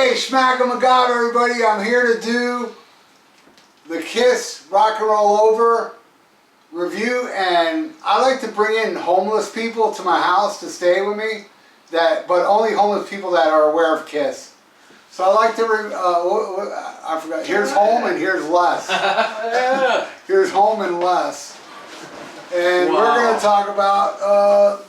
Hey, SHMACKEMAGOB, everybody. I'm here to do the KISS Rock and Roll Over review, and I like to bring in homeless people to my house to stay with me, but only homeless people that are aware of KISS. So I like to, I forgot, here's home and here's Les. Here's home and Les. And we're going to talk about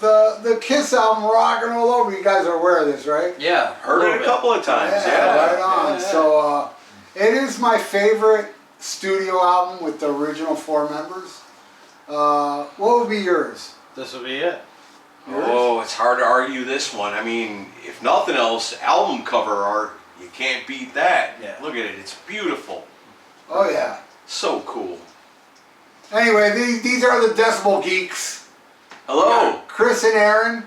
the KISS album, Rock and Roll Over. You guys are aware of this, right? Yeah, heard it a couple of times. Yeah, right on. Yeah. So it is my favorite studio album with the original 4 members. What would be yours? This would be it. Yours? Oh, it's hard to argue this one. I mean, if nothing else, album cover art, you can't beat that. Yeah. Look at it, it's beautiful. Oh yeah. So cool. Anyway, these are the Decibel Geeks. Hello. Chris and Aaron.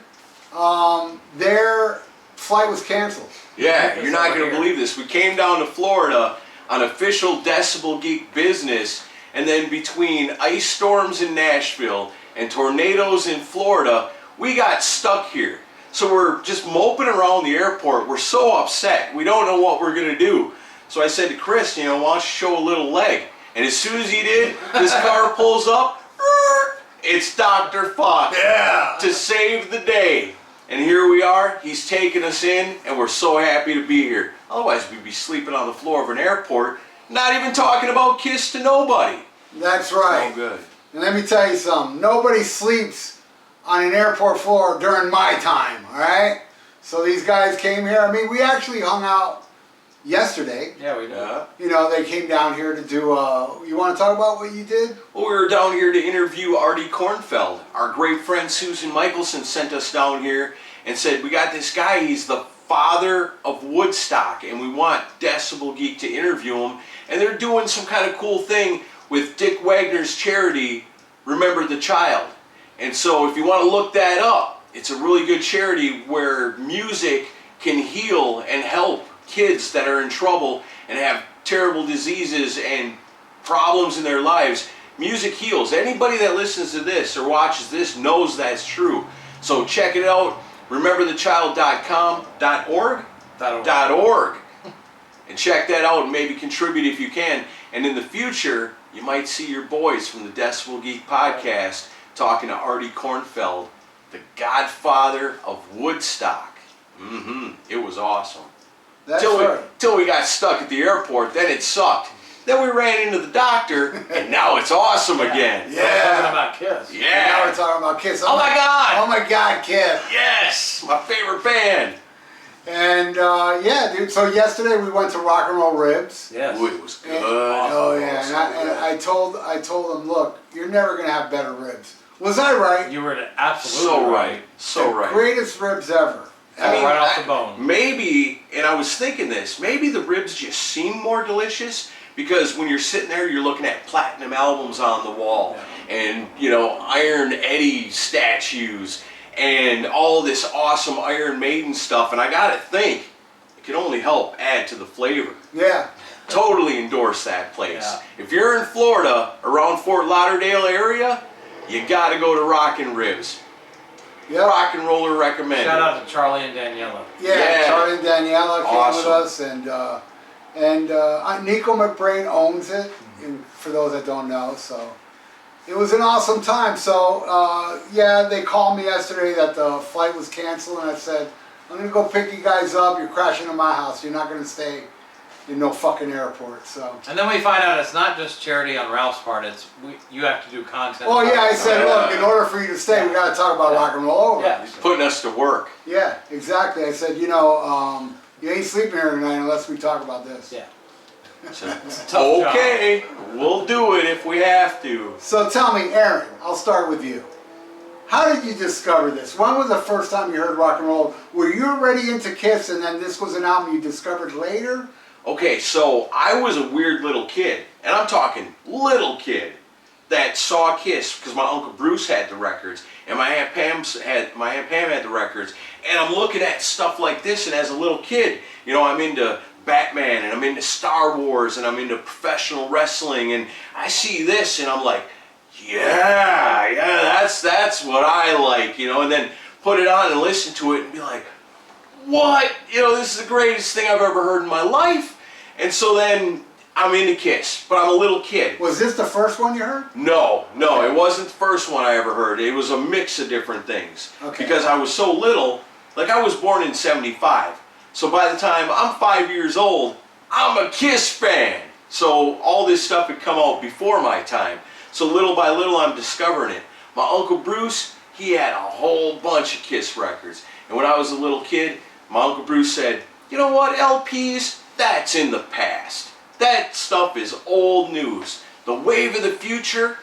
Their flight was canceled. Yeah, you're not going to believe this. We came down to Florida on official Decibel Geek business, and then between ice storms in Nashville and tornadoes in Florida, we got stuck here. So we're just moping around the airport. We're so upset. We don't know what we're going to do. So I said to Chris, why don't you show a little leg? And as soon as he did, this car pulls up. It's Dr. FUKK. Yeah. To save the day. And here we are. He's taking us in, and we're so happy to be here. Otherwise, we'd be sleeping on the floor of an airport, not even talking about KISS to nobody. That's right. Oh, good. And let me tell you something. Nobody sleeps on an airport floor during my time, all right? So these guys came here. I mean, we actually hung out yesterday. Yeah, we did. You know, they came down here to do, you want to talk about what you did? Well, we were down here to interview Artie Kornfeld. Our great friend Susan Michelson sent us down here and said, we got this guy, he's the father of Woodstock, and we want Decibel Geek to interview him. And they're doing some kind of cool thing with Dick Wagner's charity, Remember the Child. And so if you want to look that up, it's a really good charity where music can heal and help kids that are in trouble and have terrible diseases and problems in their lives. Music heals. Anybody that listens to this or watches this knows that's true. So check it out. RememberTheChild.com.org. And check that out and maybe contribute if you can. And in the future, you might see your boys from the Decibel Geek podcast talking to Artie Kornfeld, the godfather of Woodstock. It was awesome. Till we got stuck at the airport, then it sucked. Then we ran into the doctor, and now it's awesome again. Yeah. We're talking about KISS. Yeah. And now we're talking about KISS. Oh my God. Oh my God, KISS. Yes, my favorite band. And yeah, dude. So yesterday we went to Rock and Roll Ribs. Yes. Ooh, it was good. Oh yeah. And I told them, look, you're never gonna have better ribs. Was I right? You were absolutely So right. So right. Greatest ribs ever. I mean, right off the bone. Maybe, and I was thinking this, maybe the ribs just seem more delicious because when you're sitting there, you're looking at platinum albums on the wall and, Iron Eddie statues and all this awesome Iron Maiden stuff. And I gotta think, it can only help add to the flavor. Yeah. Totally endorse that place. Yeah. If you're in Florida, around Fort Lauderdale area, you gotta go to Rockin' Ribs. Yep. Rock and roller recommended. Shout out to Charlie and Daniela. Yeah. Charlie and Daniela came Awesome. with us, and Nico McBrain owns it. And for those that don't know, so it was an awesome time. So yeah, they called me yesterday that the flight was canceled, and I said, I'm gonna go pick you guys up. You're crashing to my house. You're not gonna stay in no fucking airport. So. And then we find out it's not just charity on Ralph's part. It's you have to do content. Oh yeah, I said, look, in order for you to stay, we got to talk about Rock and Roll Over. Yeah. He's putting us to work. Yeah, exactly. I said, you ain't sleeping here tonight unless we talk about this. Yeah. So, It's a tough okay, we'll do it if we have to. So tell me, Aaron, I'll start with you. How did you discover this? When was the first time you heard rock and roll? Were you already into KISS and then this was an album you discovered later? Okay, so I was a weird little kid, and I'm talking little kid, that saw KISS because my Uncle Bruce had the records, and my Aunt Pam had the records, and I'm looking at stuff like this, and as a little kid, I'm into Batman, and I'm into Star Wars, and I'm into professional wrestling, and I see this, and I'm like, yeah, that's what I like, and then put it on and listen to it and be like, what? You know, this is the greatest thing I've ever heard in my life. And so then I'm into Kiss, but I'm a little kid. Was this the first one you heard? No, it wasn't the first one I ever heard. It was a mix of different things. Okay. Because I was so little, like I was born in 75. So by the time I'm 5 years old, I'm a Kiss fan. So all this stuff had come out before my time. So little by little I'm discovering it. My Uncle Bruce, he had a whole bunch of Kiss records. And when I was a little kid, my Uncle Bruce said, you know what, LPs, that's in the past. That stuff is old news. The wave of the future,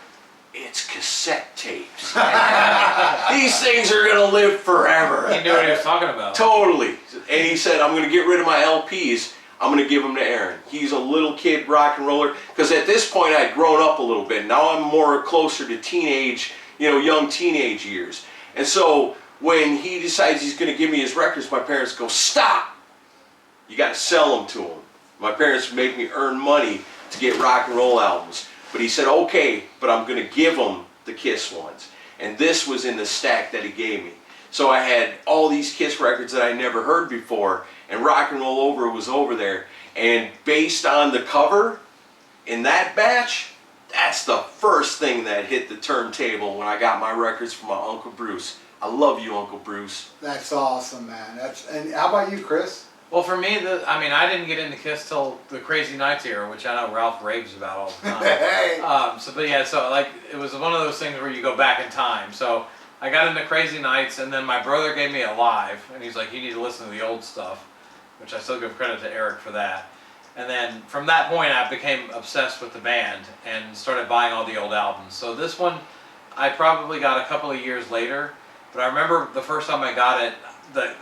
it's cassette tapes. These things are going to live forever. He knew what he was talking about. Totally. And he said, I'm going to get rid of my LPs. I'm going to give them to Aaron. He's a little kid rock and roller. Because at this point, I'd grown up a little bit. Now I'm more closer to teenage, you know, young teenage years. And so when he decides he's going to give me his records, my parents go, stop. You got to sell them to him. My parents make me earn money to get rock and roll albums. But he said, okay, but I'm going to give him the Kiss ones. And this was in the stack that he gave me. So I had all these Kiss records that I never heard before, and Rock and Roll Over was over there. And based on the cover in that batch, that's the first thing that hit the turntable when I got my records from my Uncle Bruce. I love you, Uncle Bruce. That's awesome, man. And how about you, Chris? Well, for me, I didn't get into Kiss till the Crazy Nights era, which I know Ralph raves about all the time. Hey. So like it was one of those things where you go back in time. So I got into Crazy Nights, and then my brother gave me a live, and he's like, you need to listen to the old stuff, which I still give credit to Eric for that. And then from that point, I became obsessed with the band and started buying all the old albums. So this one, I probably got a couple of years later, but I remember the first time I got it,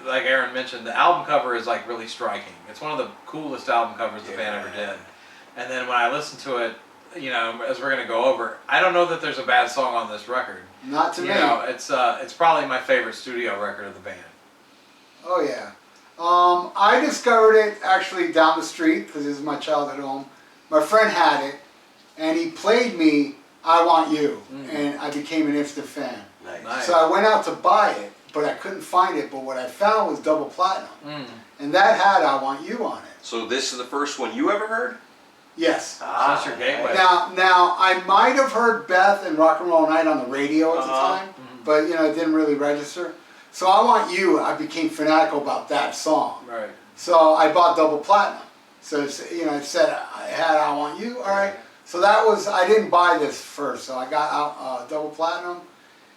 like Aaron mentioned, the album cover is like really striking. It's one of the coolest album covers the band ever did. And then when I listened to it, you know, as we're gonna go over, I don't know that there's a bad song on this record. Not to me. You know, it's probably my favorite studio record of the band. Oh yeah. I discovered it actually down the street because this is my childhood home. My friend had it, and he played me "I Want You," and I became an instant fan. Nice. So I went out to buy it, but I couldn't find it. But what I found was double platinum, and that had "I Want You" on it. So this is the first one you ever heard? Yes. That's your gateway. Now I might have heard Beth and Rock and Roll Night on the radio at the time, but you know it didn't really register. So "I Want You," I became fanatical about that song. Right. So I bought double platinum. So it's, you know, it said I had "I Want You." All right. So that was, I didn't buy this first. So I got double platinum,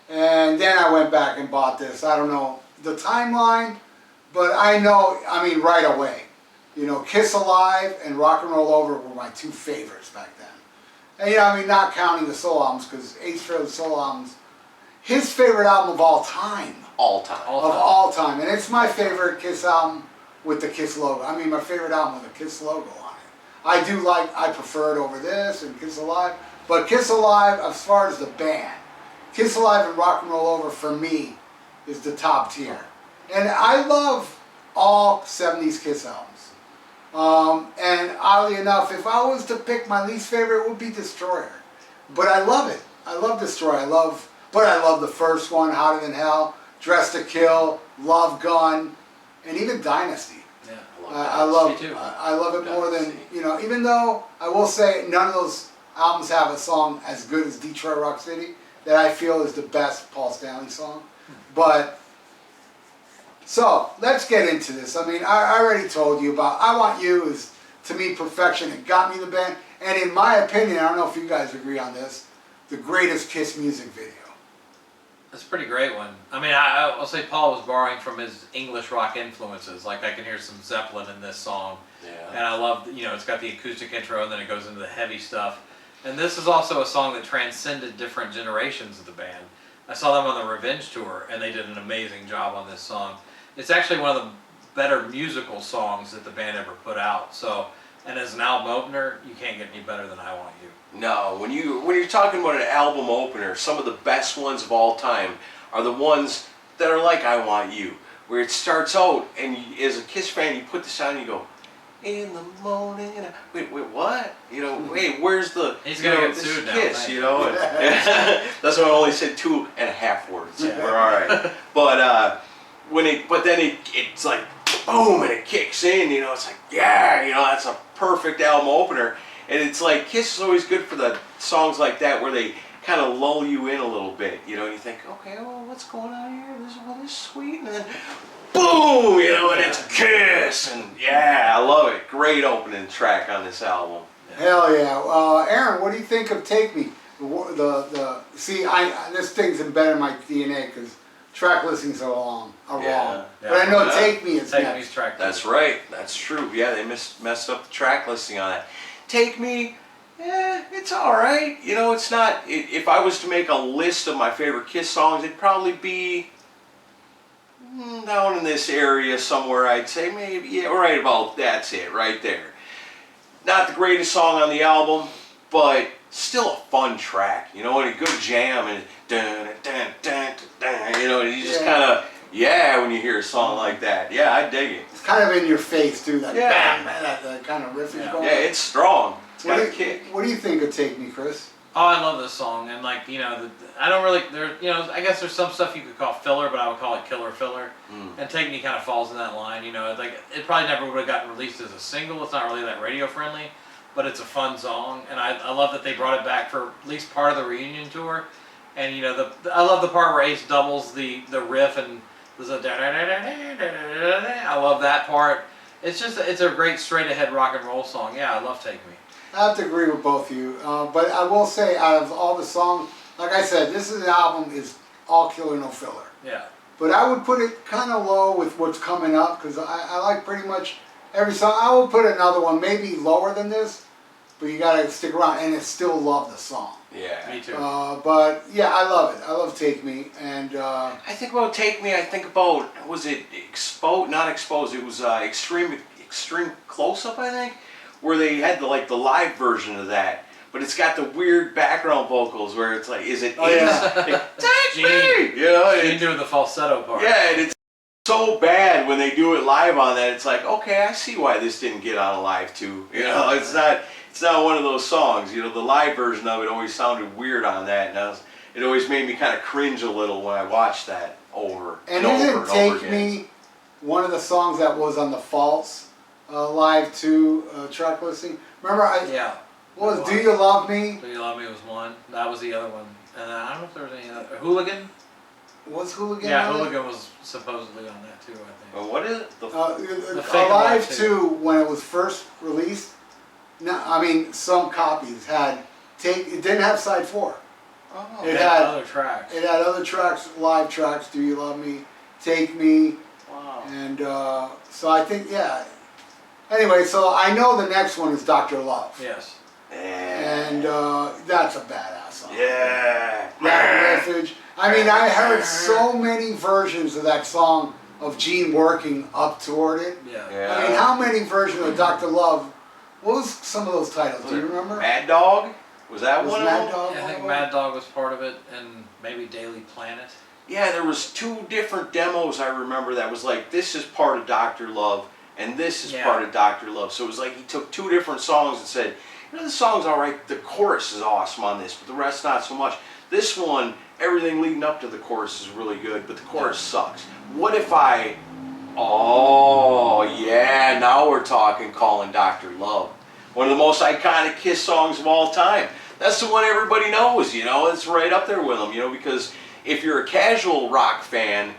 and then I went back and bought this. I don't know the timeline, but I know. I mean, right away. You know, Kiss Alive and Rock and Roll Over were my two favorites back then. And you know, I mean, not counting the solo albums, because Ace Frehley's solo albums, his favorite album of all time. All time. All time. And it's my favorite Kiss album with the Kiss logo. I mean, my favorite album with a Kiss logo on it. I prefer it over this and Kiss Alive. But Kiss Alive, as far as the band, Kiss Alive and Rock and Roll Over, for me, is the top tier. And I love all 70s Kiss albums. And oddly enough, if I was to pick my least favorite, it would be Destroyer. But I love it. I love Destroyer. I love the first one, Hotter Than Hell, Dress to Kill, Love Gun, and even Dynasty. Yeah, I love it more than, you know, even though I will say none of those albums have a song as good as Detroit Rock City that I feel is the best Paul Stanley song. But so let's get into this. I mean, I already told you about "I Want You" is, to me, perfection. It got me the band, and in my opinion, I don't know if you guys agree on this, the greatest Kiss music video. That's a pretty great one. I mean, I'll say Paul was borrowing from his English rock influences. Like, I can hear some Zeppelin in this song. Yeah. And I love, you know, it's got the acoustic intro and then it goes into the heavy stuff. And this is also a song that transcended different generations of the band. I saw them on the Revenge tour, and they did an amazing job on this song. It's actually one of the better musical songs that the band ever put out. So, and as an album opener, you can't get any better than "I Want You." No, when you're talking about an album opener, some of the best ones of all time are the ones that are like "I Want You," where it starts out, and you, as a Kiss fan, you put this on and you go, "In the morning." Wait, what? You know, wait, where's the? He's gonna get sued now. Kiss, you know. That's why I only said 2.5 words. Yeah. We're all right. But then it's like boom, and it kicks in, you know, it's like, yeah, you know, that's a perfect album opener. And it's like, Kiss is always good for the songs like that where they kind of lull you in a little bit, you know, and you think, okay, well, what's going on here? This is sweet, and then boom, you know, and it's Kiss, and yeah, I love it. Great opening track on this album. Hell yeah. Aaron, what do you think of Take Me? See, this thing's embedded in my DNA because track listings are wrong. Yeah, But I know yeah. Take Me is Take next. Me's track. That's right, that's true. Yeah, they messed up the track listing on that. Take Me, it's alright. You know, it's not, if I was to make a list of my favorite Kiss songs, it'd probably be down in this area somewhere. I'd say maybe, yeah, right about, that's it, right there. Not the greatest song on the album, but still a fun track, you know, and a good jam, and dun, dun, dun, dun, you know, and you just kind of, when you hear a song like that. Yeah, I dig it. It's kind of in your face too, that Yeah. bam, that kind of riff is going. Yeah, it's strong. It's got a What kick. do you think of Take Me, Chris? Oh, I love this song, and like, you know, I don't really, you know, I guess there's some stuff you could call filler, but I would call it killer filler. And Take Me kind of falls in that line, you know, like, it probably never would have gotten released as a single. It's not really that radio friendly, but it's a fun song, and I love that they brought it back for at least part of the reunion tour. And you know, I love the part where Ace doubles the riff, and there's a I love that part. It's just, it's a great straight ahead rock and roll song. Yeah, I love Take Me. I have to agree with both of you, but I will say, out of all the songs, like I said, this is an album is all killer, no filler. Yeah. But I would put it kind of low with what's coming up because I like pretty much every song. I will put another one maybe lower than this, but you gotta stick around, and I still love the song. Yeah. Me too. But yeah, I love it. I love Take Me, and I think about Take Me, I think about, was it Exposed? Not Exposed, it was Extreme Close-Up, I think, where they had the live version of that, but it's got the weird background vocals where it's like, is it Take Me? You know, Gene doing the falsetto part. yeah, and it's so bad when they do it live on that. It's like, okay, I see why this didn't get on a live too. You know, it's not one of those songs. You know, the live version of it always sounded weird on that, and it always made me kind of cringe a little when I watched that over and over isn't and Take over again. Me one of the songs that was on the False live 2 track listing? Remember, Yeah. what was Do You Love Me? Do You Love Me was one. That was the other one. And I don't know if there was any other. Hooligan? Was Hooligan Yeah, on it? Hooligan was supposedly on that too, I think. Well, what is it? Fake Alive Alive 2, when it was first released, no, I mean, some copies had it didn't have side 4. Oh, It It had- had other tracks. It had other tracks, live tracks, Do You Love Me, Take Me, wow. and so I think, yeah. Anyway, so I know the next one is Dr. Love. Yes. And that's a badass song. Yeah. That riffage. I mean, I heard so many versions of that song of Gene working up toward it. Yeah. Yeah. I mean, how many versions of Dr. Love? What was some of those titles? Do you remember? Mad Dog? Was that Was one Mad of them? Dog Yeah, I one think of them? Mad Dog was part of it, and maybe Daily Planet. Yeah, there was 2 different demos I remember that was like, this is part of Dr. Love, and this is Yeah. part of Dr. Love. So it was like he took 2 different songs and said, you know, the song's alright, the chorus is awesome on this, but the rest not so much. This one, everything leading up to the chorus is really good, but the chorus sucks. What if oh yeah, now we're talking Calling Dr. Love. One of the most iconic Kiss songs of all time. That's the one everybody knows, you know, it's right up there with them, you know, because if you're a casual rock fan,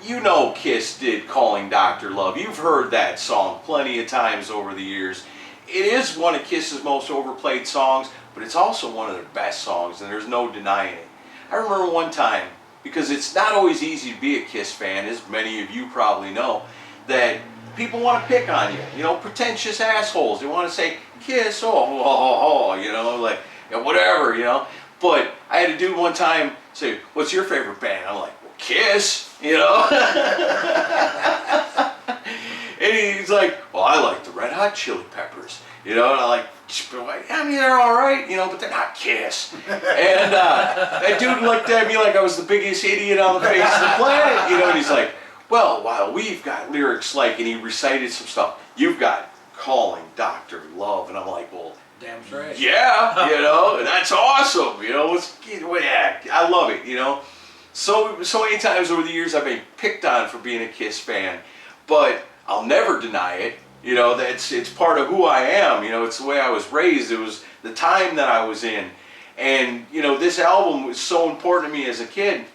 you know Kiss did Calling Dr. Love. You've heard that song plenty of times over the years. It is one of Kiss's most overplayed songs, but it's also one of their best songs, and there's no denying it. I remember one time, because it's not always easy to be a Kiss fan, as many of you probably know, that people want to pick on you, you know, pretentious assholes. They want to say, Kiss, you know, like, yeah, whatever, you know. But I had a dude one time say, what's your favorite band? I'm like, well, Kiss, you know. And he's like, well, I like the Red Hot Chili Peppers, you know. And I'm like, I mean, they're all right, you know, but they're not Kiss. And that dude looked at me like I was the biggest idiot on the face of the planet, you know. And he's like, well, while we've got lyrics like, and he recited some stuff, you've got Calling Dr. Love. And I'm like, well, Damn straight. yeah, you know, and that's awesome, you know. Yeah, I love it, you know. So many times over the years I've been picked on for being a Kiss fan, but I'll never deny it. You know, it's part of who I am. You know, it's the way I was raised. It was the time that I was in. And, you know, this album was so important to me as a kid,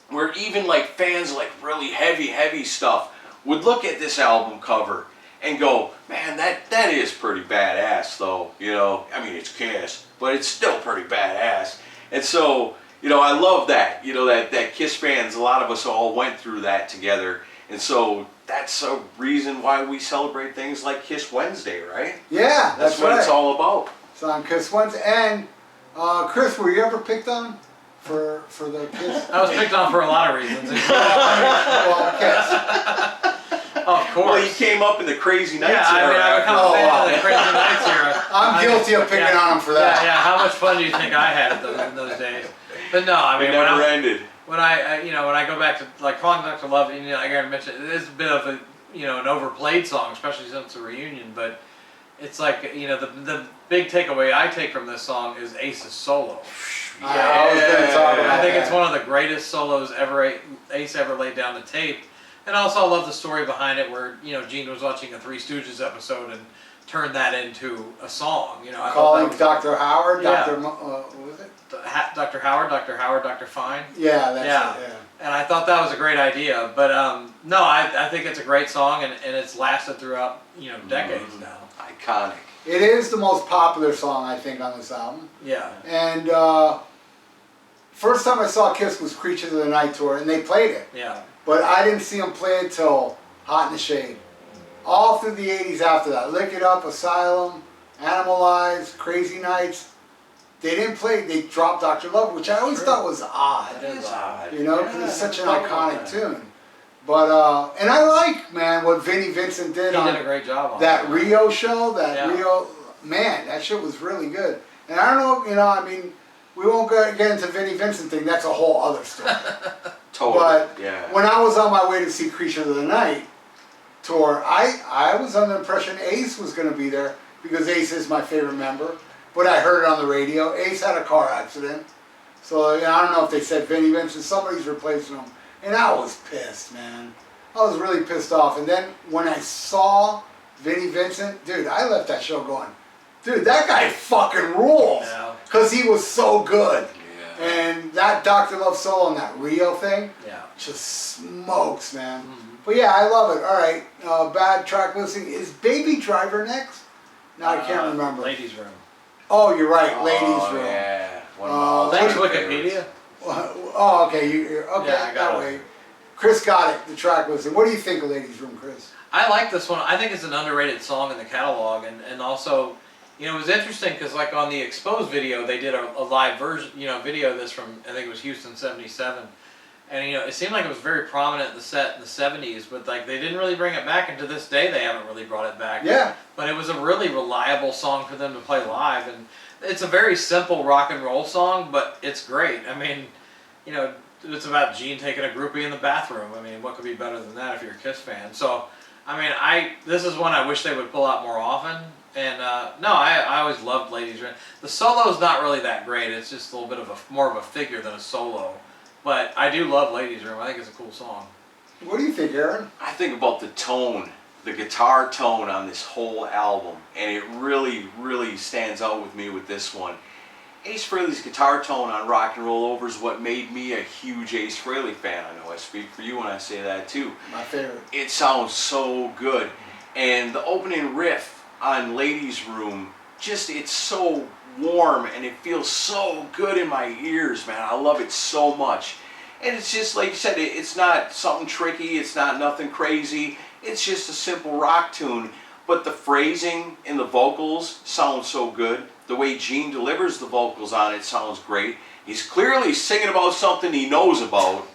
where even like fans like really heavy stuff would look at this album cover and go, man, that is pretty badass though. You know, I mean, it's Kiss, but it's still pretty badass. And so, you know, I love that. You know, that Kiss fans, a lot of us all went through that together. And so that's a reason why we celebrate things like Kiss Wednesday, right? Yeah, That's what it's all about. It's on Kiss Wednesday. And Chris, were you ever picked on for the Kiss? I was picked on for a lot of reasons. Well, Kiss. Of course. Well, he came up in the Crazy Nights Yeah, I mean, I become a fan of the Crazy Nights era. I'm guilty of picking on him for that. Yeah, how much fun do you think I had in those days? But no, I mean, It never ended. when I when I go back to like Calling Dr. Love, you know, I gotta mention it is a bit of a an overplayed song, especially since the reunion. But it's like the big takeaway I take from this song is Ace's solo. I was going to talk about I think that. it's one of the greatest solos Ace ever laid down to tape. And also I love the story behind it where, Gene was watching a Three Stooges episode and turned that into a song. I Calling Dr. Howard, Yeah. what was it? Dr. Howard, Dr. Fine. Yeah, that's Yeah. it, yeah. And I thought that was a great idea. But no, I think it's a great song and it's lasted throughout, decades now. Iconic. It is the most popular song, I think, on this album. Yeah. And first time I saw Kiss was Creatures of the Night Tour, and they played it. Yeah. But I didn't see them play it till Hot in the Shade. All through the 80s after that. Lick It Up, Asylum, Animalize, Crazy Nights. They didn't play, they dropped Dr. Love, which I always thought was odd. It is odd. Because it's such an I thought iconic about tune. But, and I like, man, what Vinnie Vincent did He on did a great job on that Rio show, Yeah. Man, that shit was really good. And I don't know, I mean, we won't get into Vinnie Vincent thing, that's a whole other story. Totally. But yeah. when I was on my way to see Creature of the Night tour, I was under the impression Ace was going to be there because Ace is my favorite member. But I heard it on the radio. Ace had a car accident. So I don't know if they said Vinnie Vincent, somebody's replacing him. And I was pissed, man. I was really pissed off. And then when I saw Vinnie Vincent, dude, I left that show going, dude, that guy fucking rules. Yeah. Because he was so good. Yeah. And that Dr. Love solo and that Rio thing Yeah. just smokes, man. But yeah, I love it. All right, bad track listing. Is Baby Driver next? No, I can't remember. Ladies' Room. Oh, you're right, Ladies Room. Yeah. One of my all-time Thanks, favorites. Wikipedia. Oh, okay, you're okay. Yeah, I got that it. way. Chris got it. The track listing. What do you think of Ladies Room, Chris? I like this one. I think it's an underrated song in the catalog, and also, it was interesting because like on the Exposed video, they did a live version, video of this from I think it was Houston '77, and it seemed like it was very prominent in the set in the '70s, but like they didn't really bring it back, and to this day they haven't really brought it back. Yeah. But it was a really reliable song for them to play live, and it's a very simple rock and roll song, but it's great. I mean, it's about Gene taking a groupie in the bathroom. I mean, what could be better than that if you're a Kiss fan? So, I mean, this is one I wish they would pull out more often. And no, I always loved Ladies' Room. The solo's not really that great. It's just a little bit of more of a figure than a solo. But I do love Ladies' Room. I think it's a cool song. What do you think, Aaron? I think about the tone, the guitar tone on this whole album, and it really, really stands out with me with this one. Ace Frehley's guitar tone on Rock and Roll Over is what made me a huge Ace Frehley fan. I know I speak for you when I say that too. My favorite. It sounds so good. And the opening riff on Ladies' Room, it's so warm and it feels so good in my ears, man. I love it so much. And it's just, like you said, it's not something tricky, it's not nothing crazy. It's just a simple rock tune. But the phrasing in the vocals sounds so good. The way Gene delivers the vocals on it sounds great. He's clearly singing about something he knows about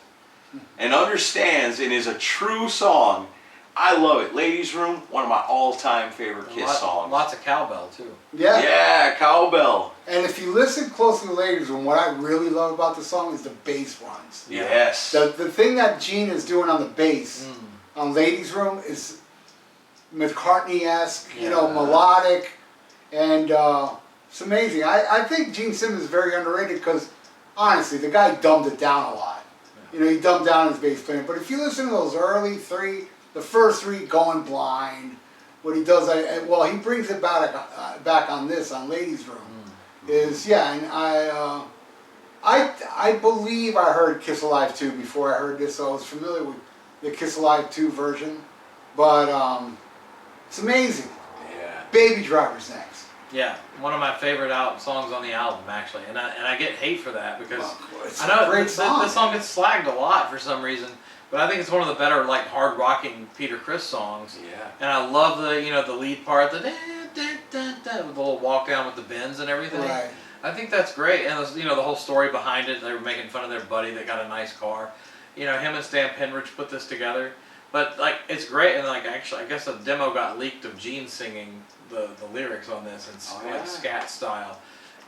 and understands and is a true song. I love it. Ladies' Room, one of my all-time favorite Kiss songs. Lots of cowbell, too. Yeah. Yeah, cowbell. And if you listen closely to Ladies' Room, what I really love about the song is the bass runs. Yes. The thing that Gene is doing on the bass on Ladies' Room is McCartney-esque, melodic, and it's amazing. I think Gene Simmons is very underrated because, honestly, the guy dumbed it down a lot. He dumbed down his bass playing. But if you listen to those early 3, the first three, Going Blind, what he does, well, he brings it back on this, on Ladies Room, is, yeah, and I believe I heard Kiss Alive 2 before I heard this, so I was familiar with the Kiss Alive 2 version, but it's amazing. Yeah. Baby Driver's next. Yeah, one of my favorite songs on the album, actually, and I get hate for that because It's I know a great song. This song gets slagged a lot for some reason, but I think it's one of the better like hard rocking Peter Criss songs. Yeah. And I love the the lead part, the with the little walk down with the bends and everything. Right. I think that's great, and the whole story behind it. They were making fun of their buddy that got a nice car. Him and Stan Penridge put this together, but like it's great. And like actually, I guess a demo got leaked of Gene singing the lyrics on this in like scat style.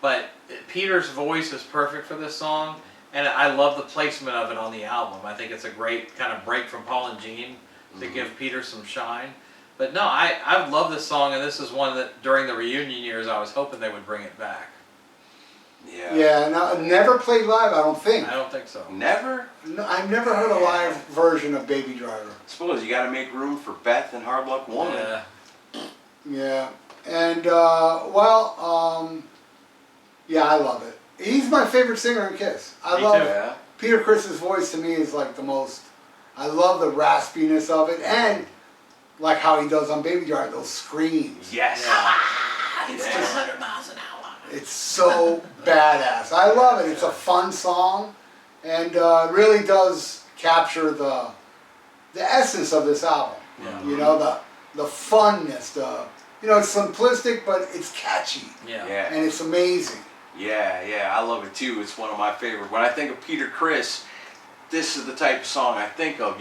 But Peter's voice is perfect for this song, and I love the placement of it on the album. I think it's a great kind of break from Paul and Gene to give Peter some shine. But no, I love this song, and this is one that during the reunion years I was hoping they would bring it back. Yeah. Yeah, no, never played live, I don't think. I don't think so. Never? No, I've never heard a live version of Baby Driver. I suppose you got to make room for Beth and Hard Luck Woman. Yeah. Yeah, and yeah, I love it. He's my favorite singer in Kiss. I Me love too. Yeah. Peter Criss's voice. To me is like the most. I love the raspiness of it, and like how he does on Baby Driver, those screams. Yes. Yeah. It's 200 miles an hour. It's so badass. I love it. It's a fun song, and really does capture the essence of this album. Yeah. You know, the funness, it's simplistic, but it's catchy. Yeah. Yeah. And it's amazing. Yeah, I love it too. It's one of my favorite. When I think of Peter Criss, this is the type of song I think of,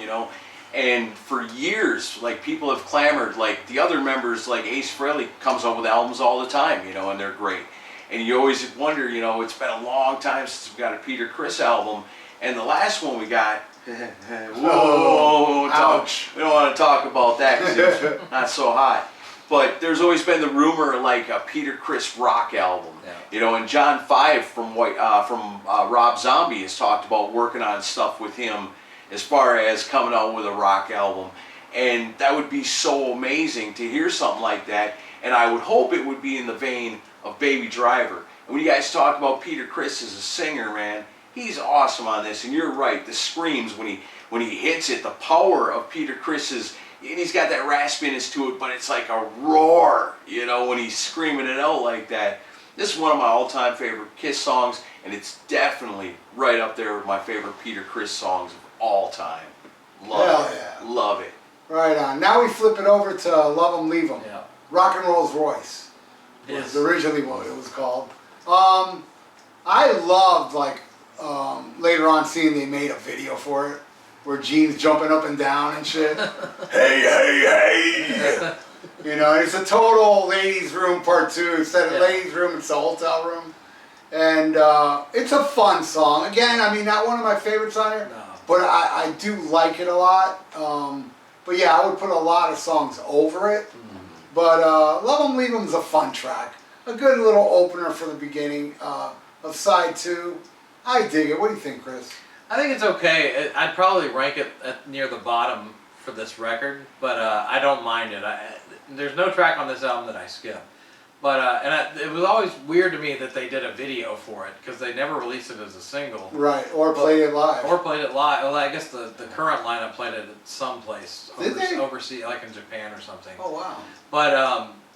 And for years, like, people have clamored, like, the other members, like Ace Frehley comes up with albums all the time, and they're great. And you always wonder, it's been a long time since we got a Peter Criss album. And the last one we got, whoa, ouch. we don't want to talk about that because it's not so hot. But there's always been the rumor like a Peter Criss rock album, and John Five from Rob Zombie has talked about working on stuff with him as far as coming out with a rock album, and that would be so amazing to hear something like that. And I would hope it would be in the vein of Baby Driver. And when you guys talk about Peter Criss as a singer, man, he's awesome on this. And you're right, the screams when he hits it, the power of Peter Criss's. And he's got that raspiness to it, but it's like a roar, when he's screaming it out like that. This is one of my all-time favorite Kiss songs, and it's definitely right up there with my favorite Peter Criss songs of all time. Love it. Yeah. Love it. Right on. Now we flip it over to Love 'Em Leave 'Em. Yeah. Rock and Rolls Royce was originally what it was called. I loved later on seeing they made a video for it where Gene's jumping up and down and shit. hey. It's a total ladies' room part 2. Instead of ladies' room, it's a hotel room. And it's a fun song. Again, not one of my favorites on here, but I do like it a lot. But yeah, I would put a lot of songs over it. But Love 'Em Leave 'Em's a fun track. A good little opener for the beginning of side 2. I dig it. What do you think, Chris? I think it's okay. I'd probably rank it near the bottom for this record, but I don't mind it. There's no track on this album that I skip. But it was always weird to me that they did a video for it because they never released it as a single. Right, or played it live. Or played it live. Well, I guess the current lineup played it at some place overseas, like in Japan or something. Oh wow.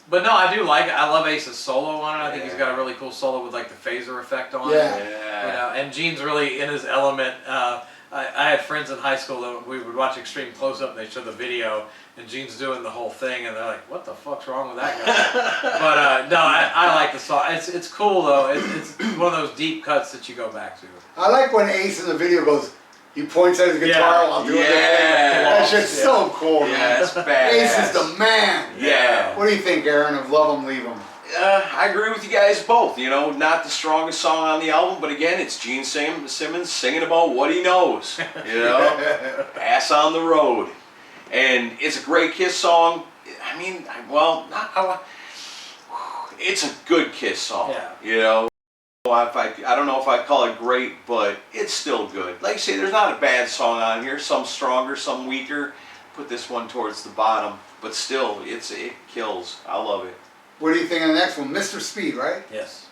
But no, I do like it. I love Ace's solo on it. I think he's got a really cool solo with like the phaser effect on it. And Gene's really in his element. I had friends in high school that we would watch Extreme Close Up and they show the video and Gene's doing the whole thing and they're like, what the fuck's wrong with that guy? But no, I like the song. It's cool though. It's one of those deep cuts that you go back to. I like when Ace in the video goes, he points at his guitar while doing that. That shit's so cool, man. Yeah, it's badass. Ace is the man. Yeah. What do you think, Aaron, of Love 'Em Leave 'Em? I agree with you guys both. Not the strongest song on the album, but again, it's Gene Simmons singing about what he knows. Pass on the road. And it's a great Kiss song. It's a good Kiss song. Yeah. I don't know if I'd call it great, but it's still good. Like I say, there's not a bad song on here. Some stronger, some weaker. put this one towards the bottom, but still, it kills. I love it. What do you think of the next one? Mr. Speed, right? Yes.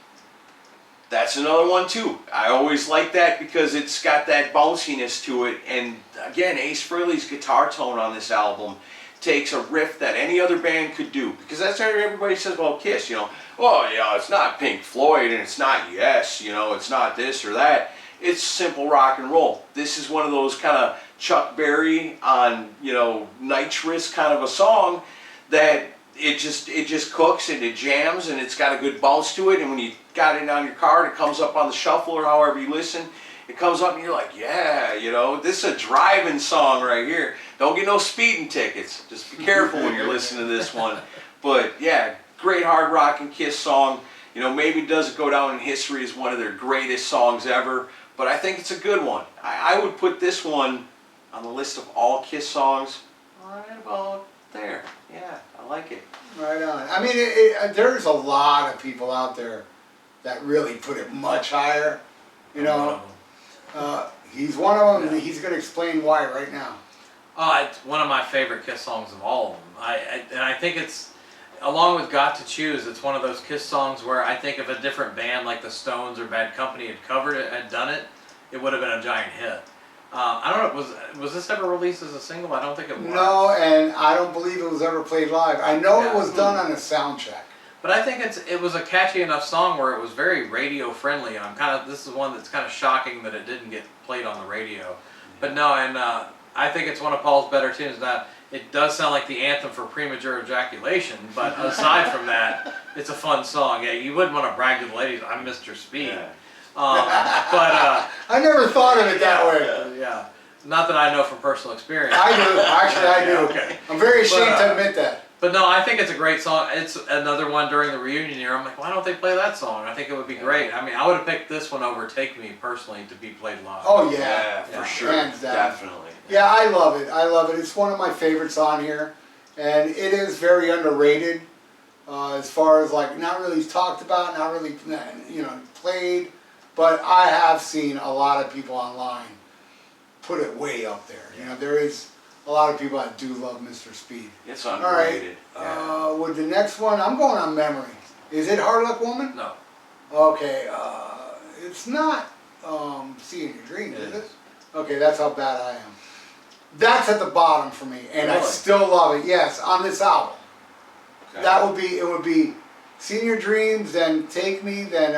That's another one too. I always like that because it's got that bounciness to it. And again, Ace Frehley's guitar tone on this album takes a riff that any other band could do. Because that's how everybody says about Kiss, you know. Oh, yeah, it's not Pink Floyd and it's not Yes, you know, it's not this or that. It's simple rock and roll. This is one of those kind of Chuck Berry on, you know, nitrous kind of a song that it just cooks and it jams and it's got a good bounce to it, and when you got it on your car and it comes up on the shuffle or however you listen, it comes up and you're like, yeah, you know, this is a driving song right here. Don't get no speeding tickets. Just be careful when you're listening to this one. But yeah, great hard rockin' Kiss song. You know, maybe it doesn't go down in history as one of their greatest songs ever, but I think it's a good one. I would put this one on the list of all Kiss songs right about there. Yeah, I like it. Right on. I mean, there's a lot of people out there that really put it much higher. You know, he's one of them. Yeah. He's going to explain why right now. It's one of my favorite Kiss songs of all of them. And I think it's, along with Got to Choose, it's one of those Kiss songs where I think if a different band like the Stones or Bad Company had covered it, had done it, it would have been a giant hit. I don't know, was this ever released as a single? I don't think it was. No, and I don't believe it was ever played live. I know Yeah. it was done on a sound check. But I think it was a catchy enough song where it was very radio friendly. And this is one that's kind of shocking that it didn't get played on the radio. But no, and I think it's one of Paul's better tunes. Now, it does sound like the anthem for premature ejaculation, but aside from that, it's a fun song. Yeah, you wouldn't want to brag to the ladies, I'm Mr. Speed. Yeah. I never thought of it that way. Yeah. Not that I know from personal experience. I do. Actually, I do. Yeah, okay. I'm very ashamed But, to admit that. But no, I think it's a great song. It's another one during the reunion year. I'm like, why don't they play that song? I think it would be great. I mean, I would have picked this one over Take Me personally to be played live. Oh Yeah, yeah, for Yeah. sure. Hands down. Definitely. Yeah, I love it. I love it. It's one of my favorites on here, and it is very underrated as far as like not really talked about, not really played. But I have seen a lot of people online put it way up there. You know, there is a lot of people that do love Mr. Speed. It's All right. underrated. Yeah. With the next one, I'm going on memory. Is it Hard Luck Woman? No. Okay. It's not Seeing Your Dreams, is it? Okay, that's how bad I am. That's at the bottom for me, and I Really? still love it. Yes, on this album. Okay. That would be, it would be Seeing Your Dreams, then Take Me, then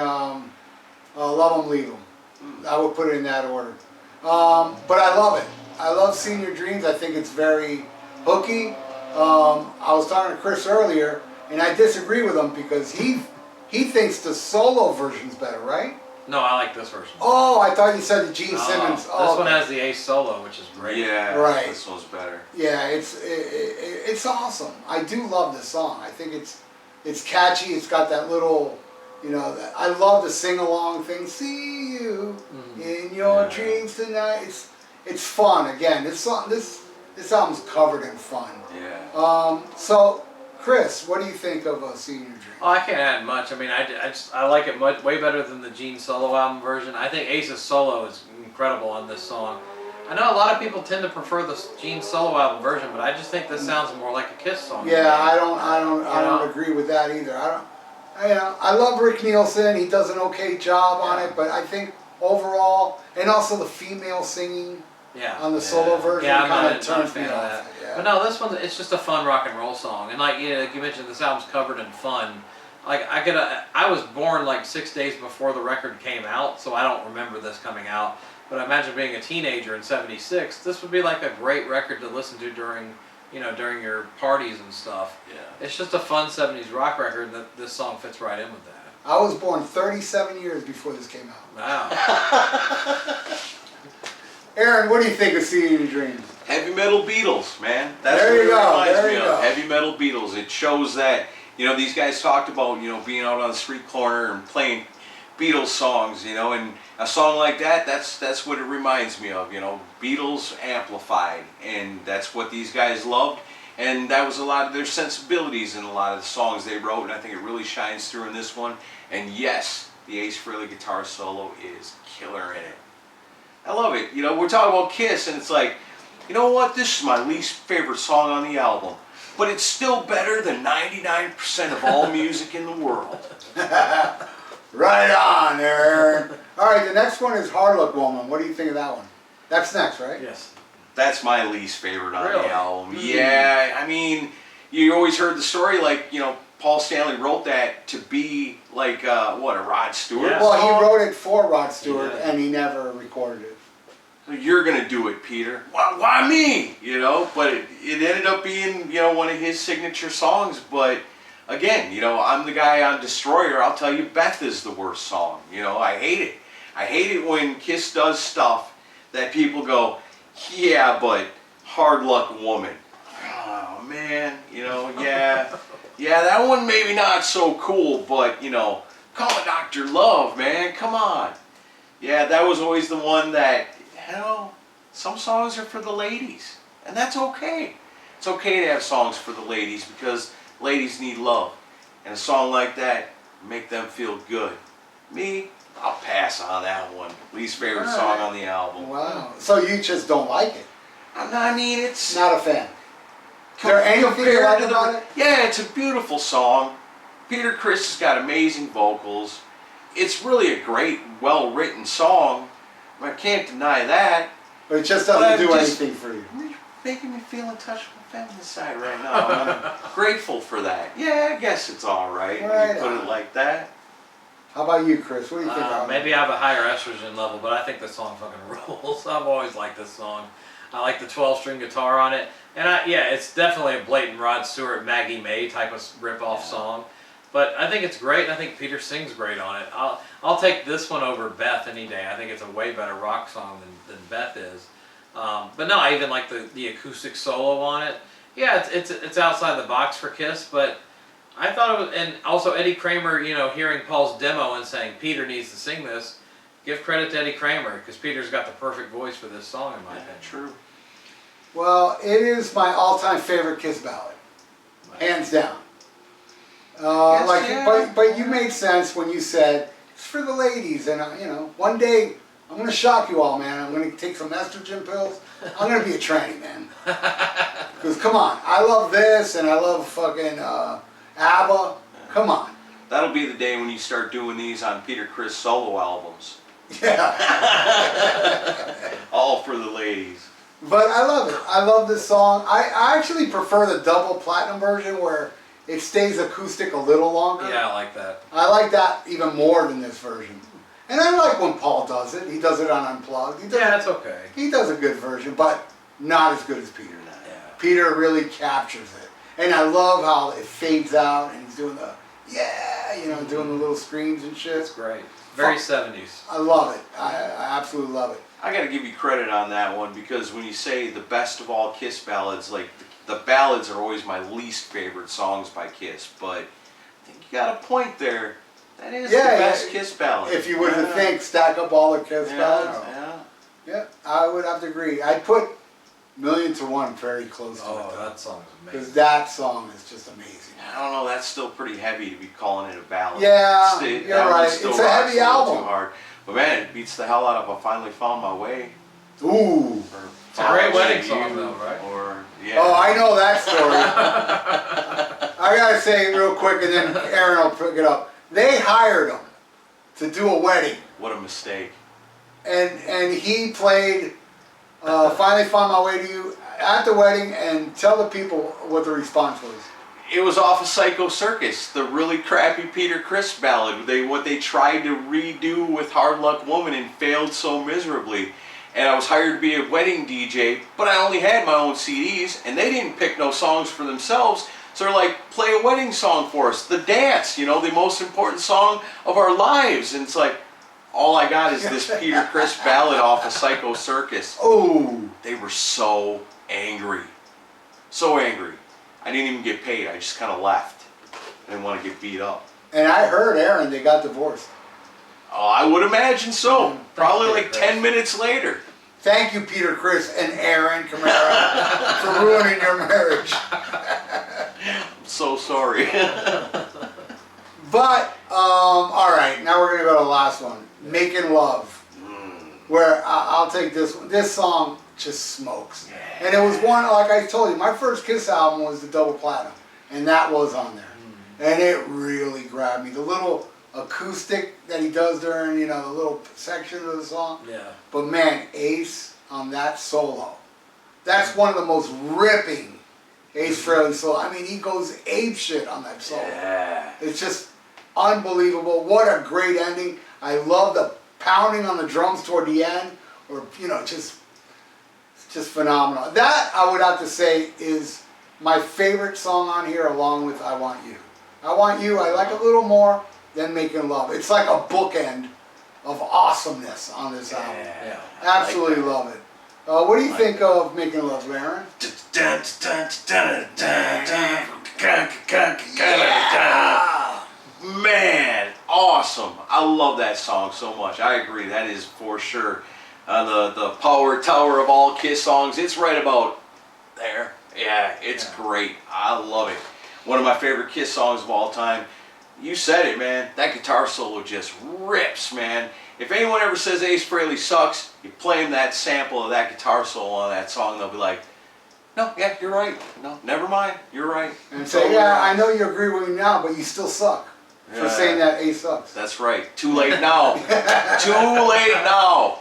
Love 'Em, Leave 'Em. I would put it in that order. But I love it. I love Seeing Your Dreams. I think it's very hooky. I was talking to Chris earlier, and I disagree with him because he thinks the solo version's better, right? No, I like this version. Oh, I thought you said the Gene Simmons. This Oh, one okay. has the Ace solo, which is great. Yeah, Right. this one's better. Yeah, it's awesome. I do love this song. I think it's catchy. It's got that little, I love the sing along thing. See you in your Yeah. dreams tonight. It's fun. Again, this album's covered in fun. Yeah. So, Chris, what do you think of Seeing Your Dreams? Oh, I can't add much. I mean, I like it way better than the Gene solo album version. I think Ace's solo is incredible on this song. I know a lot of people tend to prefer the Gene solo album version, but I just think this sounds more like a Kiss song. Yeah, I don't agree with that either. I love Rick Nielsen. He does an okay job on it, but I think overall, and also the female singing on the solo version I'm kind not of a turns me fan of off. that. Yeah. But no, this one, it's just a fun rock and roll song. And like you mentioned, this album's covered in fun. Like I was born like 6 days before the record came out, so I don't remember this coming out. But I imagine being a teenager in '76, this would be like a great record to listen to during your parties and stuff. Yeah. It's just a fun '70s rock record that this song fits right in with that. I was born 37 years before this came out. Wow. Aaron, what do you think of Seeing Your Dreams? Heavy metal Beatles, man. That's There what you it go, reminds there me you of. go. Heavy metal Beatles. It shows that, these guys talked about, being out on the street corner and playing Beatles songs, and a song like that's what it reminds me of, Beatles amplified, and that's what these guys loved, and that was a lot of their sensibilities in a lot of the songs they wrote, and I think it really shines through in this one. And yes, the Ace Frehley guitar solo is killer in it. I love it. We're talking about Kiss, and it's like, you know what, this is my least favorite song on the album, but it's still better than 99% of all music in the world. Right on, Aaron. All right, the next one is Hard Luck Woman. What do you think of that one? That's next, right? Yes. That's my least favorite on Really? the album. Yeah, I mean, you always heard the story, like, you know, Paul Stanley wrote that to be like, a Rod Stewart Yeah. Well, song? he wrote it for Rod Stewart, did. and he never recorded it. You're gonna do it, Peter. Why me? You know, but it ended up being, you know, one of his signature songs. But again, you know, I'm the guy on Destroyer. I'll tell you, Beth is the worst song. You know, I hate it. I hate it when Kiss does stuff that people go, yeah, but Hard Luck Woman. Oh man, you know, yeah, that one maybe not so cool, but you know, call it Dr. Love, man. Come on. Yeah, that was always the one that. You know, some songs are for the ladies, and that's okay. It's okay to have songs for the ladies because ladies need love, and a song like that make them feel good. Me, I'll pass on that one. Least favorite song on the album. Wow. So you just don't like it? I mean, it's Not a fan. Is there anything you like about it? Yeah, it's a beautiful song. Peter Criss has got amazing vocals. It's really a great, well-written song. I can't deny that. But it just But doesn't I'm do just- anything for you. You're making me feel in touch with my feminist side right now. I'm grateful for that. Yeah, I guess it's all right when Right you put on. it like that. How about you, Chris? What do you think? of it? Maybe I have a higher estrogen level, but I think this song fucking rules. I've always liked this song. I like the 12-string guitar on it, and it's definitely a blatant Rod Stewart, Maggie May type of rip-off song. But I think it's great, and I think Peter sings great on it. I'll take this one over Beth any day. I think it's a way better rock song than Beth is. But no, I even like the acoustic solo on it. Yeah, it's outside the box for Kiss, but I thought it was, and also Eddie Kramer, you know, hearing Paul's demo and saying Peter needs to sing this, give credit to Eddie Kramer, because Peter's got the perfect voice for this song in my opinion. True. Well, it is my all-time favorite Kiss ballad, hands down. But you made sense when you said it's for the ladies, and you know, one day I'm gonna shock you all, man. I'm gonna take some estrogen pills. I'm gonna be a tranny, man. Because come on, I love this, and I love fucking ABBA. Come on. That'll be the day when you start doing these on Peter Criss solo albums. Yeah. All for the ladies. But I love it. I love this song. I actually prefer the double platinum version where it stays acoustic a little longer. Yeah, I like that. I like that even more than this version. And I like when Paul does it. He does it on Unplugged. Yeah, it's okay. He does a good version, but not as good as Peter does. Yeah. Peter really captures it. And I love how it fades out and he's doing the, doing the little screams and shit. It's great. Very 70s. I love it. I absolutely love it. I gotta give you credit on that one because when you say the best of all Kiss ballads, like the ballads are always my least favorite songs by Kiss, but I think you got a point there. That is the best Kiss ballad. If you were to think, stack up all the Kiss ballads. Yeah, I would have to agree. I'd put Million to One very close to it. Oh, that song is Because amazing. that song is just amazing. I don't know, that's still pretty heavy to be calling it a ballad. Yeah, That you're one right. still It's a rocks heavy little album. Too hard. But man, it beats the hell out of I Finally Found My Way. Ooh. Or It's a great Following wedding You, song though, right? Or, yeah. Oh, I know that story. I gotta say it real quick and then Aaron will pick it up. They hired him to do a wedding. What a mistake. And he played Finally Found My Way to You at the wedding, and tell the people what the response was. It was off of Psycho Circus, the really crappy Peter Criss ballad. What they tried to redo with Hard Luck Woman and failed so miserably. And I was hired to be a wedding DJ, but I only had my own CDs, and they didn't pick no songs for themselves. So they're like, play a wedding song for us, The Dance, you know, the most important song of our lives. And it's like, all I got is this Peter Criss ballad off of Psycho Circus. Oh. They were so angry. So angry. I didn't even get paid. I just kind of left. I didn't want to get beat up. And I heard Aaron, they got divorced. Oh, I would imagine so. Mm, Probably Peter like Criss. 10 minutes later. Thank you, Peter Criss and Aaron Camara, for ruining your marriage. I'm so sorry. But, all right, now we're going to go to the last one. Making Love. where I'll take this one. This song just smokes. And it was one, like I told you, my first Kiss album was the Double Platinum. And that was on there. And it really grabbed me. The little acoustic that he does during, you know, the little section of the song. Yeah. But man, Ace on that solo. That's one of the most ripping Ace Frehley solo. I mean, he goes ape shit on that solo. Yeah. It's just unbelievable. What a great ending. I love the pounding on the drums toward the end. Or, you know, just phenomenal. That, I would have to say, is my favorite song on here, along with I Want You. I Want You, I like a little more than Making Love. It's like a bookend of awesomeness on this album. Yeah. Absolutely love it. What do you think of Making Love, Aaron? Yeah. Man, awesome. I love that song so much. I agree. That is for sure the power tower of all Kiss songs. It's right about there. Yeah, it's great. I love it. One of my favorite Kiss songs of all time. You said it, man. That guitar solo just rips, man. If anyone ever says Ace Frehley sucks, you play them that sample of that guitar solo on that song, they'll be like, no, yeah, you're right. No, never mind. You're right. And say, yeah, I know you agree with me now, but you still suck for saying that Ace sucks. That's right. Too late now. Too late now.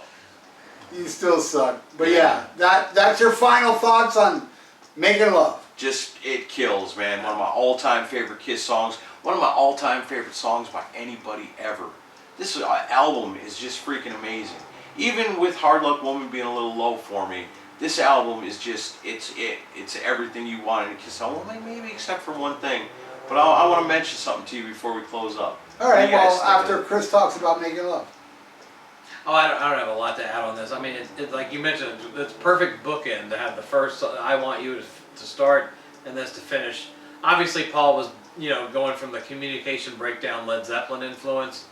You still suck. But yeah, that's your final thoughts on Making Love. Just, it kills, man. One of my all-time favorite Kiss songs. One of my all-time favorite songs by anybody ever. This album is just freaking amazing. Even with Hard Luck Woman being a little low for me, this album is just, it's everything you want in a Kiss album. Well, maybe except for one thing. But I want to mention something to you before we close up. All right, well, after Chris talks about Making Love. Oh, I don't have a lot to add on this. I mean, it's like you mentioned, it's perfect bookend to have the first I Want You to start and this to finish. Obviously, Paul was, you know, going from the Communication Breakdown Led Zeppelin influence,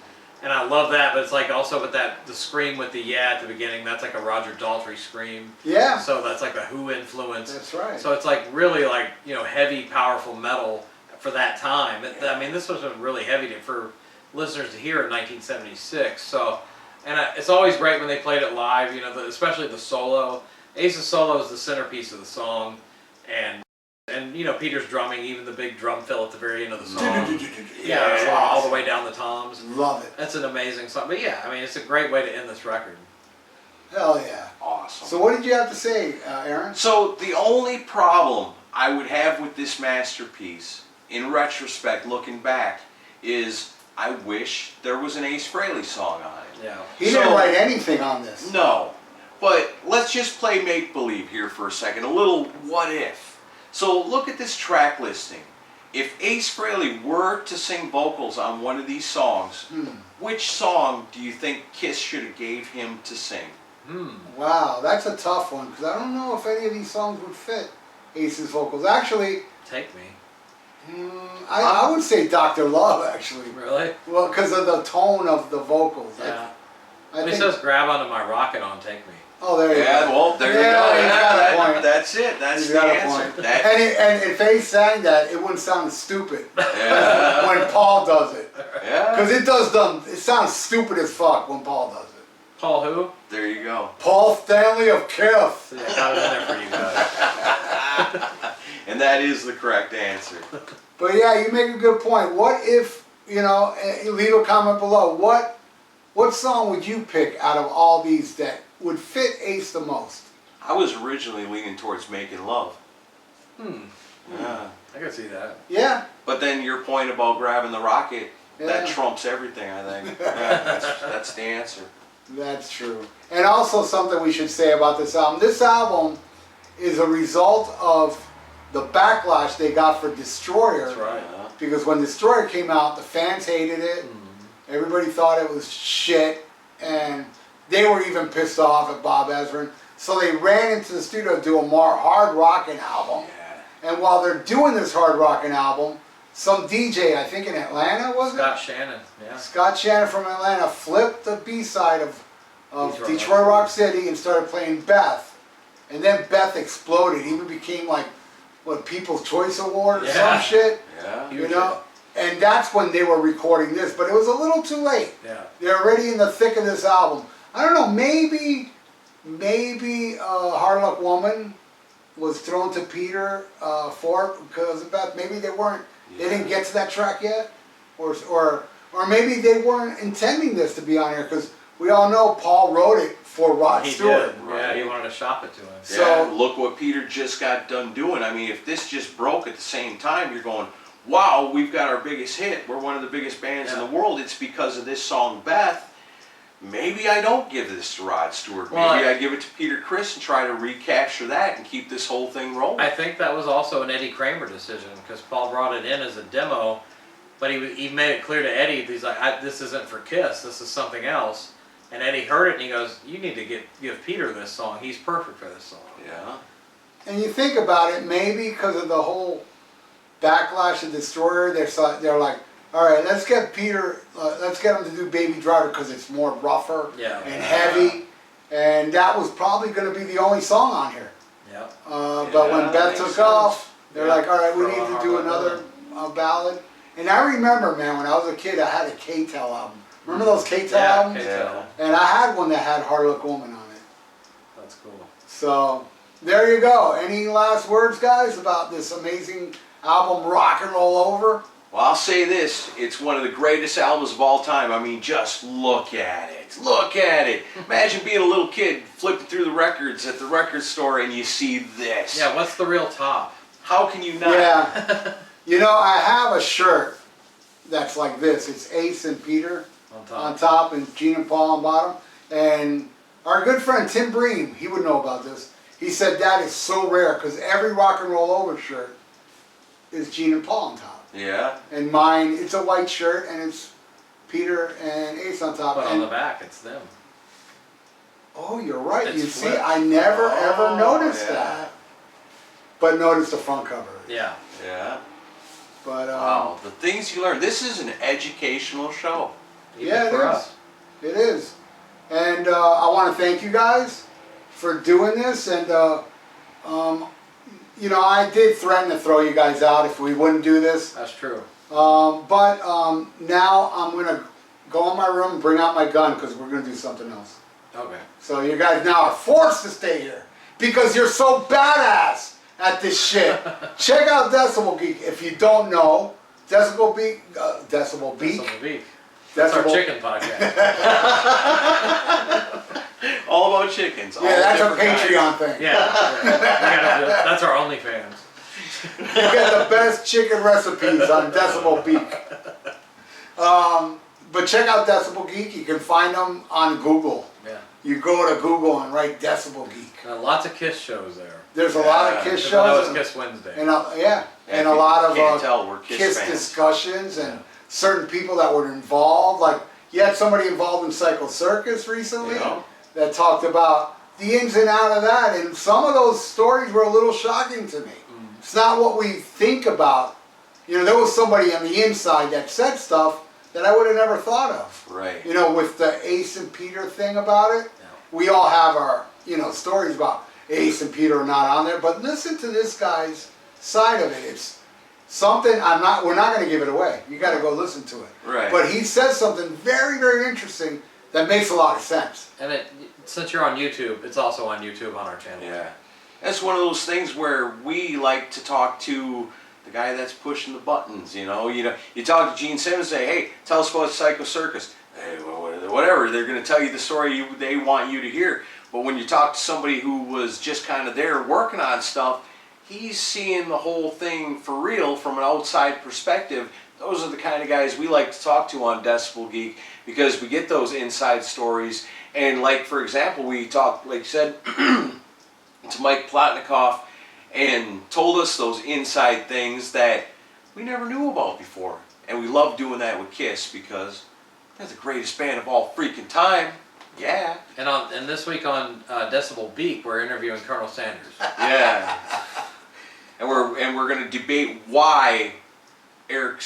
and I love that, but it's like also with that, the scream with the yeah at the beginning, that's like a Roger Daltrey scream. Yeah. So that's like a Who influence. That's right. So it's like really like, you know, heavy, powerful metal for that time. I mean, this was really heavy for listeners to hear in 1976. So, and it's always great when they played it live, you know, especially the solo. Ace's solo is the centerpiece of the song, and you know, Peter's drumming, even the big drum fill at the very end of the song. Yeah, all the way down the toms. Love it. That's an amazing song. But yeah, I mean, it's a great way to end this record. Hell yeah. Awesome. So what did you have to say, Aaron? So the only problem I would have with this masterpiece, in retrospect, looking back, is I wish there was an Ace Frehley song on it. Yeah. He didn't write anything on this. No. But let's just play make-believe here for a second. A little what if. So look at this track listing. If Ace Frehley were to sing vocals on one of these songs, which song do you think Kiss should have gave him to sing? Wow, that's a tough one, because I don't know if any of these songs would fit Ace's vocals. Actually, Take Me. I would say Dr. Love, actually. Really? Well, because of the tone of the vocals. Yeah. I He think, says grab onto my rocket on Take Me. oh, there you go. Well, there you Yeah, go. he's got a point. That's it. That's He's the got a answer. point. That, And if Ace sang that, it wouldn't sound stupid yeah. when Paul does it. Yeah. Because it sounds stupid as fuck when Paul does it. Paul who? There you go. Paul Stanley of Kiss. See, I got it in there for you guys. And that is the correct answer. But yeah, you make a good point. What if, you know, leave a comment below. What song would you pick out of all these that would fit Ace the most? I was originally leaning towards Making Love. Yeah. I can see that. Yeah. But then your point about grabbing the rocket, that Yeah. trumps everything, I think. Yeah, that's the answer. That's true. And also something we should say about this album. This album is a result of the backlash they got for Destroyer. That's right. Yeah. Because when Destroyer came out, the fans hated it. Everybody thought it was shit. And they were even pissed off at Bob Ezrin. So they ran into the studio to do a more hard rocking album. Yeah. And while they're doing this hard rocking album, some DJ, I think in Atlanta, was it? Scott Shannon. Yeah. Scott Shannon from Atlanta flipped the B-side of Detroit Detroit Rock City and started playing Beth. And then Beth exploded. It even became like, what, People's Choice Award or some shit? Yeah. You know? And that's when they were recording this. But it was a little too late. Yeah. They're already in the thick of this album. I don't know, maybe Hard Luck Woman was thrown to Peter for it because of that. Maybe they didn't get to that track yet, or maybe they weren't intending this to be on here because we all know Paul wrote it for Rod Stewart. Did. Yeah, he wanted to shop it to him. Yeah, So look what Peter just got done doing. I mean, if this just broke at the same time, you're going, wow, we've got our biggest hit. We're one of the biggest bands in the world. It's because of this song, Beth. Maybe I don't give this to Rod Stewart. Maybe I give it to Peter Criss and try to recapture that and keep this whole thing rolling. I think that was also an Eddie Kramer decision because Paul brought it in as a demo, but he made it clear to Eddie, he's like, this isn't for Kiss, this is something else. And Eddie heard it and he goes, you need to give Peter this song. He's perfect for this song. Yeah. and you think about it, maybe because of the whole backlash of Destroyer, they're like, all right, let's get Peter, let's get him to do Baby Driver because it's more rougher and heavy, and that was probably going to be the only song on here. Yeah. But when Beth took off, they're like, all right, we need to do another ballad. And I remember, man, when I was a kid, I had a K-Tel album. Remember those K-Tel albums? K-Tel. And I had one that had Hard Luck Woman on it. That's cool. So, there you go. Any last words, guys, about this amazing album, Rock and Roll Over? Well, I'll say this. It's one of the greatest albums of all time. I mean, just look at it. Look at it. Imagine being a little kid flipping through the records at the record store and you see this. Yeah, what's the real top? How can you not? Yeah. You know, I have a shirt that's like this. It's Ace and Peter on top and Gene and Paul on bottom. And our good friend Tim Bream, he would know about this. He said that is so rare because every Rock and Roll Over shirt is Gene and Paul on top. Yeah. And mine, it's a white shirt and it's Peter and Ace on top. But and on the back, it's them. oh, you're right. It's You see, flipped. I never ever noticed yeah. that. But notice the front cover. Yeah. Yeah. But Wow, the things you learn. This is an educational show. Even yeah, for it is. us. It is. And I want to thank you guys for doing this. And you know, I did threaten to throw you guys out if we wouldn't do this. That's true. But now I'm going to go in my room and bring out my gun because we're going to do something else. Okay. So you guys now are forced to stay here because you're so badass at this shit. Check out Decibel Geek if you don't know. Decibel Geek. Decibel Geek. That's our chicken podcast. All about chickens. Yeah, that's a Patreon thing. Yeah. That's our OnlyFans. You get the best chicken recipes on Decibel Geek. But check out Decibel Geek. You can find them on Google. Yeah. You go to Google and write Decibel Geek. Lots of Kiss shows there. There's a lot of Kiss That shows. was Kiss Wednesday. And and a lot of can't tell, we're Kiss fans. discussions and certain people that were involved. Like you had somebody involved in Psycho Circus recently that talked about the ins and out of that, and some of those stories were a little shocking to me. It's not what we think about. You know, there was somebody on the inside that said stuff that I would have never thought of. Right. You know, with the Ace and Peter thing about it, we all have our, you know, stories about Ace and Peter are not on there, but listen to this guy's side of it. It's something we're not going to give it away. You got to go listen to it. Right. But he says something very, very interesting that makes a lot of sense. And since you're on YouTube, it's also on YouTube on our channel. Yeah. That's one of those things where we like to talk to the guy that's pushing the buttons, you know. You talk to Gene Simmons and say, hey, tell us about Psycho Circus. Hey, whatever. They're going to tell you the story they want you to hear. But when you talk to somebody who was just kind of there working on stuff, he's seeing the whole thing for real from an outside perspective. Those are the kind of guys we like to talk to on Decibel Geek because we get those inside stories. And like, for example, we talked, like you said, to Mike Plotnikoff and told us those inside things that we never knew about before. And we love doing that with Kiss because they're the greatest band of all freaking time. Yeah. And this week on Decibel Geek, we're interviewing Colonel Sanders. Yeah. And we're going to debate why Eric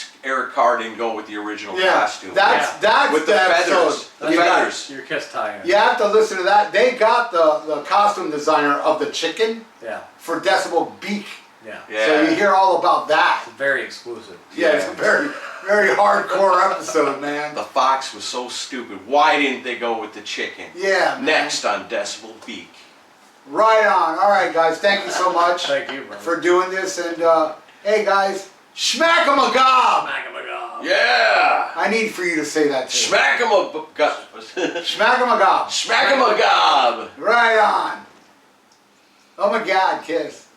Carr didn't go with the original costume. That's with the feathers. The feathers. Your Kiss tie-in. You have to listen to that. They got the costume designer of the chicken Yeah. for Decibel Geek Yeah. Yeah. So you hear all about that. It's very exclusive. Yeah, it's a very, very hardcore episode, man. The fox was so stupid. Why didn't they go with the chicken? Yeah, man. Next on Decibel Geek. Right on. All right, guys. Thank you so much Thank you, brother. for doing this. And hey, guys, SHMACKEMAGOB. SHMACKEMAGOB. Yeah. I need for you to say that too. SHMACKEMAGOB. SHMACKEMAGOB. SHMACKEMAGOB. Right on. Oh my God, Kiss.